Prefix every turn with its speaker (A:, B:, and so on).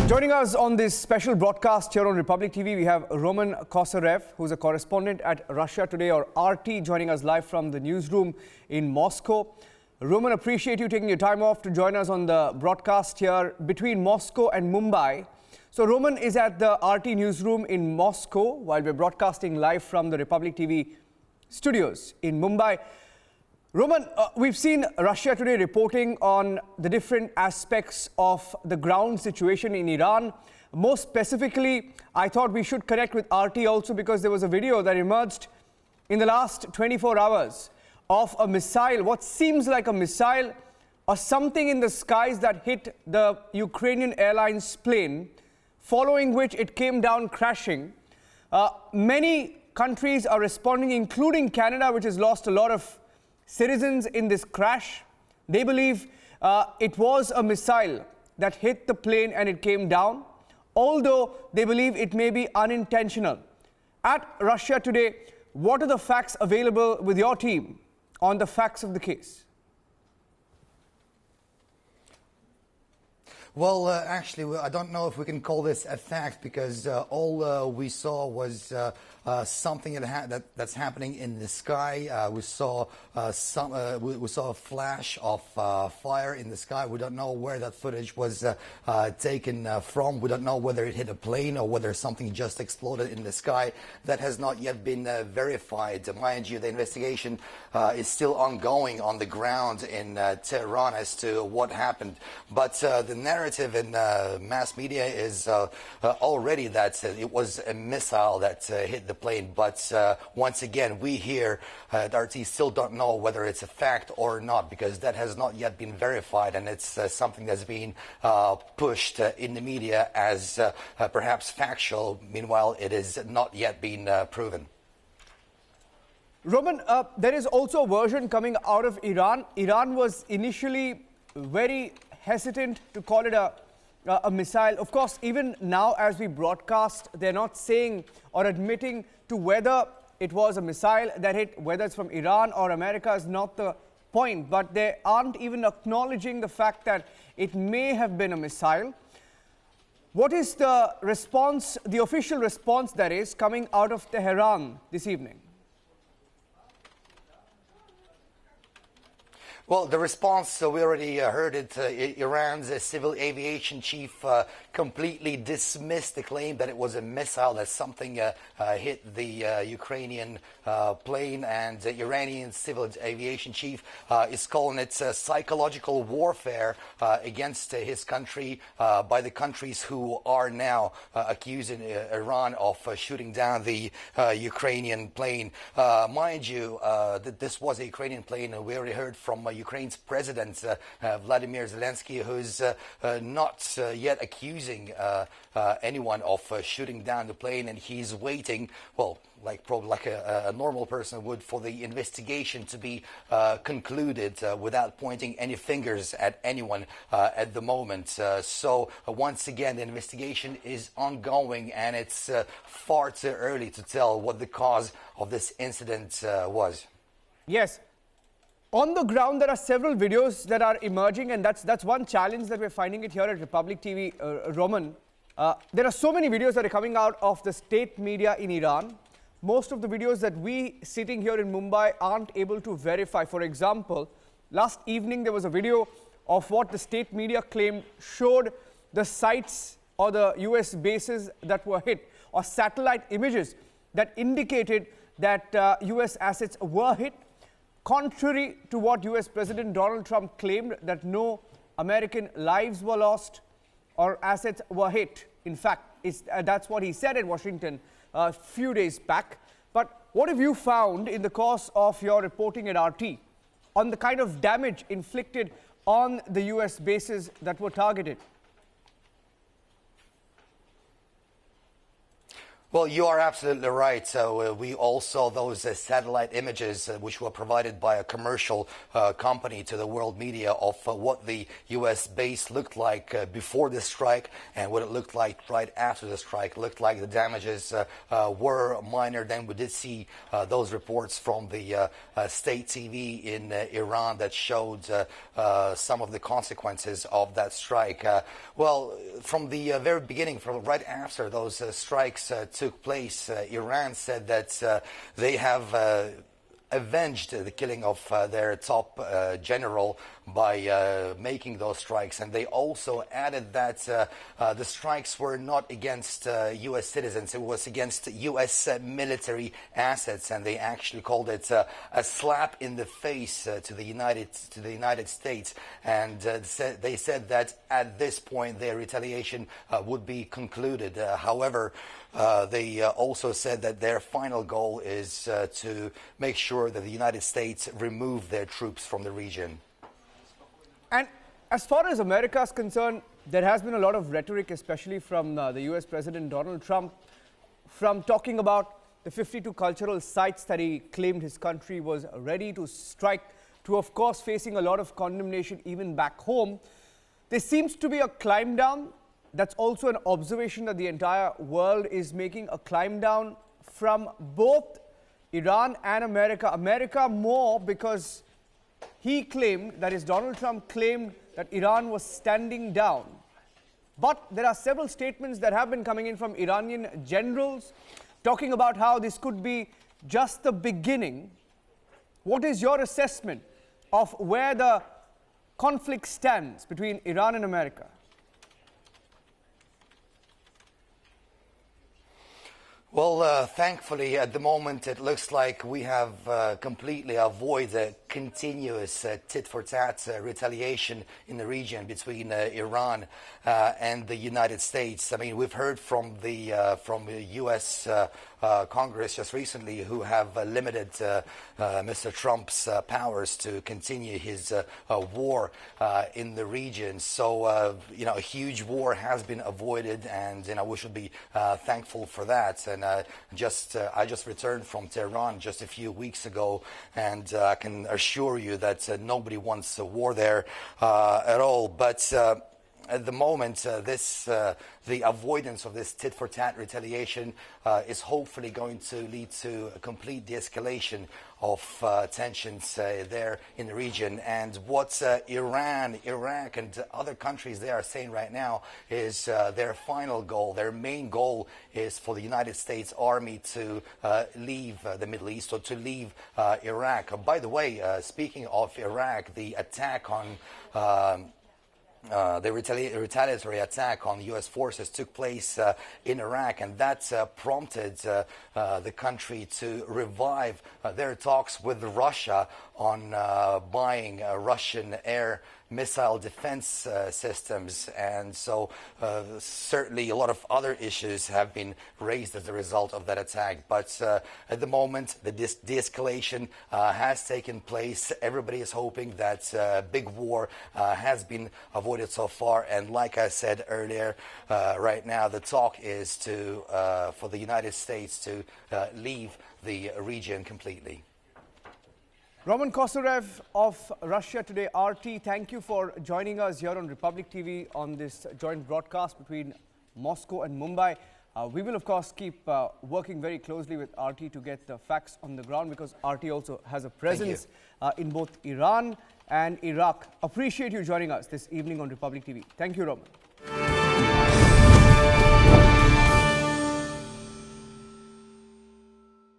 A: Joining us on this special broadcast here on Republic TV, we have Roman Kosarev, who's a correspondent at Russia Today, or RT, joining us live from the newsroom in Moscow. Roman, appreciate you taking your time off to join us on the broadcast here between Moscow and Mumbai. So Roman is at the RT newsroom in Moscow while we're broadcasting live from the Republic TV studios in Mumbai. Roman, we've seen Russia Today reporting on the different aspects of the ground situation in Iran. More specifically, I thought we should connect with RT also because there was a video that emerged in the last 24 hours of a missile, what seems like a missile or something in the skies that hit the Ukrainian Airlines plane, following which it came down crashing. Many countries are responding, including Canada, which has lost a lot of citizens in this crash. They believe it was a missile that hit the plane and it came down, although they believe it may be unintentional. At Russia Today, what are the facts available with your team on the facts of the case?
B: Well, actually, I don't know if we can call this a fact because all we saw was something that's happening in the sky. We saw we saw a flash of fire in the sky. We don't know where that footage was taken from. We don't know whether it hit a plane or whether something just exploded in the sky. That has not yet been verified. Mind you, the investigation is still ongoing on the ground in Tehran as to what happened. But the narrative in mass media is already that it was a missile that hit the plane. But once again, we here at RT still don't know whether it's a fact or not because that has not yet been verified, and it's something that's being pushed in the media as perhaps factual. Meanwhile, it is not yet been proven.
A: Roman, there is also a version coming out of Iran. Iran was initially very hesitant to call it a missile. Of course, even now as we broadcast, they're not saying or admitting to whether it was a missile that hit, whether it's from Iran or America is not the point, but they aren't even acknowledging the fact that it may have been a missile. What is the response, the official response that is coming out of Tehran this evening?
B: Well, the response, we already heard it. Iran's civil aviation chief completely dismissed the claim that it was a missile, that something hit the Ukrainian plane. And the Iranian civil aviation chief is calling it psychological warfare against his country by the countries who are now accusing Iran of shooting down the Ukrainian plane. Mind you, that this was a Ukrainian plane. We already heard from Ukraine's president, Vladimir Zelensky, who's not yet accusing anyone of shooting down the plane, and he's waiting, well, probably like a normal person would, for the investigation to be concluded without pointing any fingers at anyone at the moment. So once again, the investigation is ongoing, and it's far too early to tell what the cause of this incident was.
A: Yes. On the ground, there are several videos that are emerging, and that's one challenge that we're finding it here at Republic TV, Roman. There are so many videos that are coming out of the state media in Iran. Most of the videos that we sitting here in Mumbai aren't able to verify. For example, last evening there was a video of what the state media claimed showed the sites or the US bases that were hit, or satellite images that indicated that US assets were hit, contrary to what US President Donald Trump claimed, that no American lives were lost or assets were hit. In fact, that's what he said in Washington a few days back. But what have you found in the course of your reporting at RT on the kind of damage inflicted on the US bases that were targeted?
B: Well, you are absolutely right. So we all saw those satellite images which were provided by a commercial company to the world media of what the U.S. base looked like before the strike and what it looked like right after the strike. It looked like the damages were minor. Then we did see those reports from the state TV in Iran that showed some of the consequences of that strike. Well, from the very beginning, from right after those strikes took place, Iran said that they have avenged the killing of their top general by making those strikes. And they also added that the strikes were not against U.S. citizens. It was against U.S. military assets. And they actually called it a slap in the face to the United States. And they said that at this point their retaliation would be concluded. However, they also said that their final goal is to make sure that the United States remove their troops from the region.
A: And as far as America is concerned, there has been a lot of rhetoric, especially from the US President Donald Trump, from talking about the 52 cultural sites that he claimed his country was ready to strike, to of course facing a lot of condemnation even back home. There seems to be a climb down. That's also an observation that the entire world is making, a climb down from both Iran and America. America more because he claimed, that is Donald Trump claimed, that Iran was standing down. But there are several statements that have been coming in from Iranian generals talking about how this could be just the beginning. What is your assessment of where the conflict stands between Iran and America?
B: Well, thankfully, at the moment, it looks like we have completely avoided continuous tit-for-tat retaliation in the region between Iran and the United States. I mean, we've heard from the U.S. Congress just recently, who have limited Mr. Trump's powers to continue his war in the region. So, a huge war has been avoided, and we should be thankful for that. And I just returned from Tehran just a few weeks ago, and I can assure you that nobody wants a war there at all. But at the moment, the avoidance of this tit-for-tat retaliation is hopefully going to lead to a complete de-escalation of tensions there in the region. And what Iran, Iraq, and other countries they are saying right now is their final goal, their main goal is for the United States Army to leave the Middle East, or to leave Iraq. By the way, speaking of Iraq, the attack on the retaliatory attack on U.S. forces took place in Iraq, and that prompted the country to revive their talks with Russia on buying Russian air missile defense systems. And so certainly a lot of other issues have been raised as a result of that attack. But at the moment, the de-escalation has taken place. Everybody is hoping that big war has been avoided so far. And like I said earlier, right now the talk is for the United States to leave the region completely.
A: Roman Kosarev of Russia Today RT, thank you for joining us here on Republic TV on this joint broadcast between Moscow and Mumbai. We will, of course, keep working very closely with RT to get the facts on the ground, because RT also has a presence in both Iran and Iraq. Appreciate you joining us this evening on Republic TV. Thank you, Roman.